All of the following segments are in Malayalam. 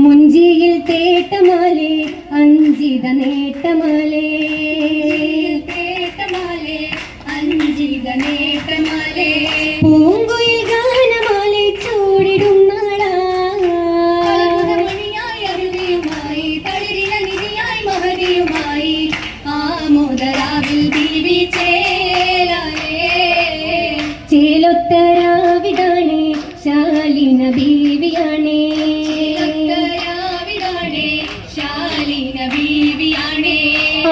മുഞ്ചിയിൽ തേട്ടമാലേ അഞ്ചിത നേട്ടമാലേ അഞ്ചിത നേട്ടമാലേ പൂങ്കുയിൽ ഗാനമാലേ ചൂടിടും നാളാ മണിയായി അരുവിയുമായി തളിരിന നിധിയായി മഹരിയുമായി ആമോദരാവിൽ ദീവി ചേലൊത്തരാവിടാണേ ശാലിന ബീവിയാണേ ശാലിന ബീവിയാണേ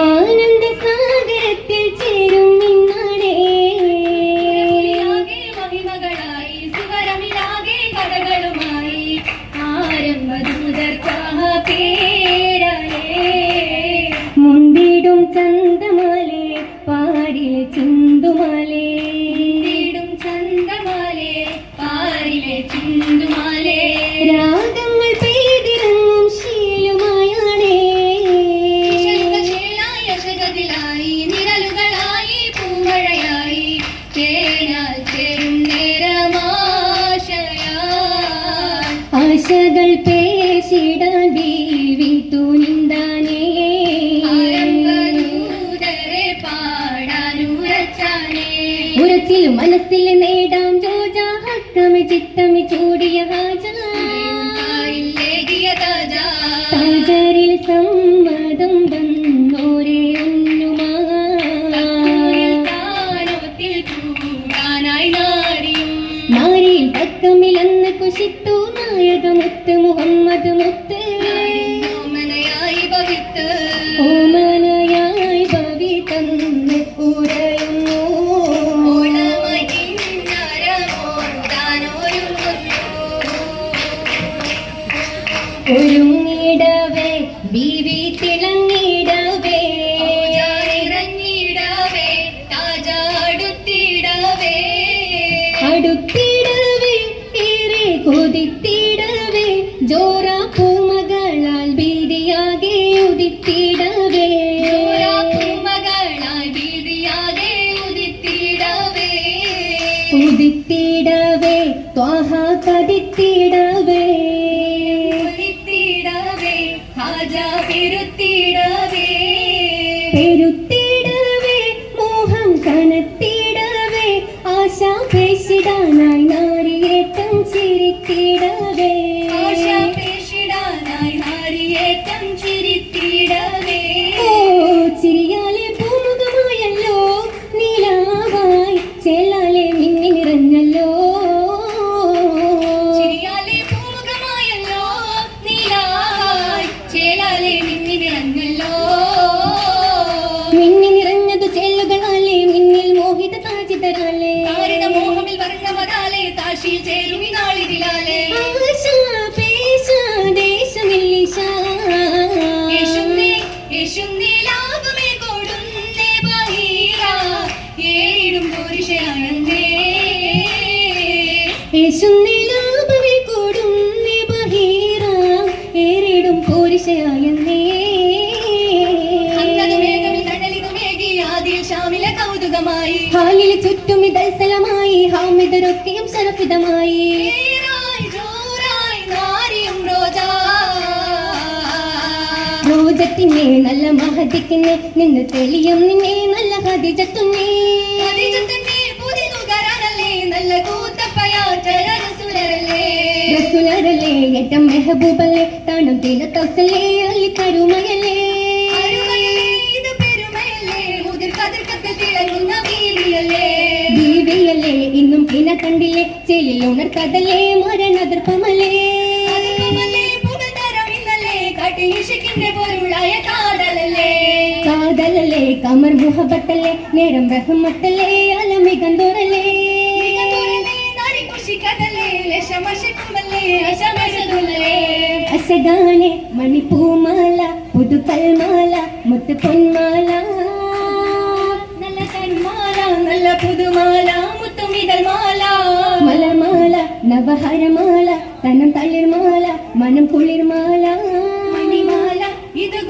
ആനന്ദ സാഗരത്തിൽ ചേരും നിന്നാണേ മഹിമകളായി സുവരമിലാകെ കഥകളുമായി ആരംഭദൂതർക്കാഹേരായേ മുന്തിടും ചന്തമാലേ പാടിലെ ചിന്തുമാലേ രാഗങ്ങൾ പെയ്തിറങ്ങും ശീലുമായാണേ ശേലായി നിഴലുകളായി പൂമഴയായി ചേരാൽ ചേരും ആശകൾ പേശിടാൻ ദേവി തുനിന്താനേ പാടാനുരച്ചാനേ ഉരച്ചിലും മനസ്സിൽ നേടാം ജോജാ ഹക്കമി ചിത്തമി ചൂടിയ താജരിൽ സമ്മതം വന്നോരേ നാരിയിൽ തക്കമിലന്ന് കുശിത്തു നായകമുത്ത് മുഹമ്മദ് മുത്ത് ഓമനയായി ഭവിതന്ന് ഉരയുന്നു ഒരുങ്ങിടവേ ബീവി തിളങ്ങിടവേ ഇറങ്ങിടവേ താജ അടുത്തിടവേ ഏറെ കൊതിത്തിടവേ ജോറ പൂമകളാൽ ബീതിയാകെ ഉദിത്തിടവേ ഉദിത്തിടവേ ത്വാഹ കതിത്തിടവേ പെരുത്തിടവേ മോഹം കനത്തിടവേ ആശ പേശിടാനായി നാരിയേറ്റം ചിരിത്തിടവേ ഓ ചിരിയാലെ പൂമുഖമായല്ലോ നീലാവായി ചേലാലെ മിന്നി നിറഞ്ഞല്ലോ മിന്നി നിറഞ്ഞതു ചെല്ലുകളാലേ മിന്നിൽ മോഹിത താജിതരാലേ മോഹമിൽ വർണ്ണമതാലേ താശിൽ ചേരുമി നാളിതിലാലേ ലാഭമേ കൊടുന്നേ ബഹീറ ഏറിടും പുരുഷയായന്നേ യേശുന്നേ ലാഭമേ കൊടുന്നേ ബഹീറ ഏറിടും പുരുഷയായന്നേ ഹാലിൽ ചുറ്റും ഇതൽസലമായി ഹാമിദരൊക്കെയും ശരഫിതമായി റോജത്തിനെ നല്ല മഹദിക്കിനെ നിന്ന് തെളിയും നിന്നെ നല്ല ഹദിജത്തുന്നേ നല്ല റസൂലരല്ലേ ഏറ്റം മെഹബൂബല്ലേ താണം തീന തൗസലേ അലി കരുമയല്ലേ ബീവിയല്ലേ ഇന്നും കിന കണ്ടില്ലേ ചേലിൽ ഉണർക്കതല്ലേ മരണദർപ്പമല്ലേ കാതലല്ലേ കമർ മുഹബത്തല്ലേ നേരം റഹ്മത്തല്ലേ അലമികന്തോറല്ലേ അശഗാനെ മണിപ്പൂമാല പുതുക്കൽമാല മുത്ത് പൊന്മാല നല്ല കന്മാല നല്ല പുതുമാല മുത്തുമിതൽ മാല മലമാല നവഹരമാല തനം തളിർമാല മനം കുളിർമാല മണിമാല ഇത്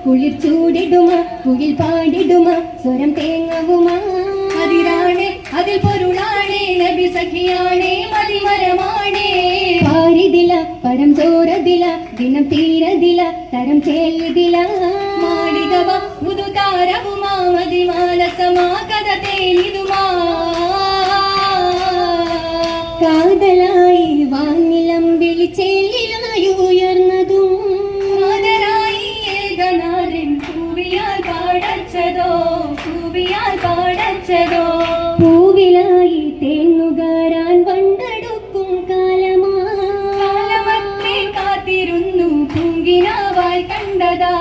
കുളിർ ചൂടിടുമ കുയിൽ പാടിടുമ സ്വരം തേങ്ങവുമാ അതിരാണേ അതിൽ പൊരുളാണേ നബി സഖിയാണേ മതിമരമാണേ പാരിതില പരം ചോരതില ദിനം തീരതില തരം ചേലിതില മാളികവ പുതുതാരവുമാ മതിമാനസമാ കഥ തേലിതുമാ കാതലായി വാനിലം വിളിച്ചേലിലായി ഉയർന്നതും മാതരായി ഏകനാഥൻ പൂവിയാൽ പാടച്ചതോ പൂവിയാൽ പാടച്ചതോ പൂവിലായി തേന്നുകാരാൻ വണ്ടടുക്കും കാലമാ കാലമത്രേ കാത്തിരുന്നു പൂങ്കിനാവായി കണ്ടതാ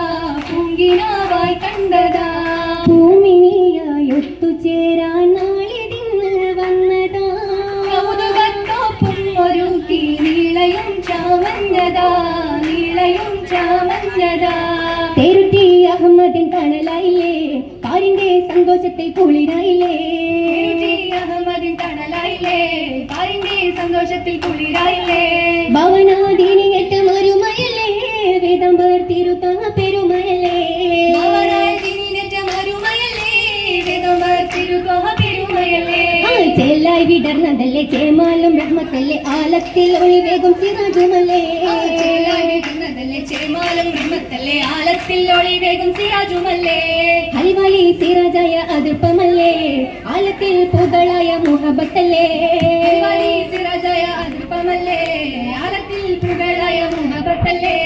പൂങ്കിനാവായി കണ്ടതാ ഭൂമിനിയായി ഒത്തുചേരാൻ നാളിതിന്ന് വന്നതാ കൗതുകത്തോപ്പും ഒരുക്കി നീളയും ചാമഞ്ഞതാ നീളയും ചാമഞ്ഞതാ തെരുട്ടി അഹമ്മദിൻ തണലായില്ലേ പാരിന്റെ സന്തോഷത്തിൽ കുളിരായില്ലേ തിരുചി അഹമ്മദിൻ തണലായില്ലേ പാരിന്റെ സന്തോഷത്തിൽ കുളിരായില്ലേ ഭവനാദീനിയേറ്റ മരുമയല്ലേ വേദംബർ തിരുത്താ പെരുമയല്ലേ ഭവനായ ദിനിനേറ്റ മരുമയല്ലേ വേദംബർ തിരുതോഹ പെരുമയല്ലേ ചെല്ലായി വിടർന്നതല്ലേ ചേമാലും റഹ്മത്തല്ലേ ആലത്തിൽ ഒളിവേഗം സിറാജുമല്ലേ ചേലായിരുന്നതല്ലേ ചേമാലും ബ്രഹ്മത്തല്ലേ ആലത്തിൽ ഒളിവേഗം സിറാജുമല്ലേ ഹൽവാലി സിറാജായ അതിർപ്പമല്ലേ ആലത്തിൽ പുകളായ മുഹബത്തല്ലേ ഹൽവാലി സിറാജായ അതിർപ്പമല്ലേ ആലത്തിൽ പുകളായ മുഹബത്തല്ലേ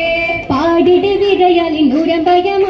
പാടിട് വിരയാലിൻ നൂരമ്പയമാ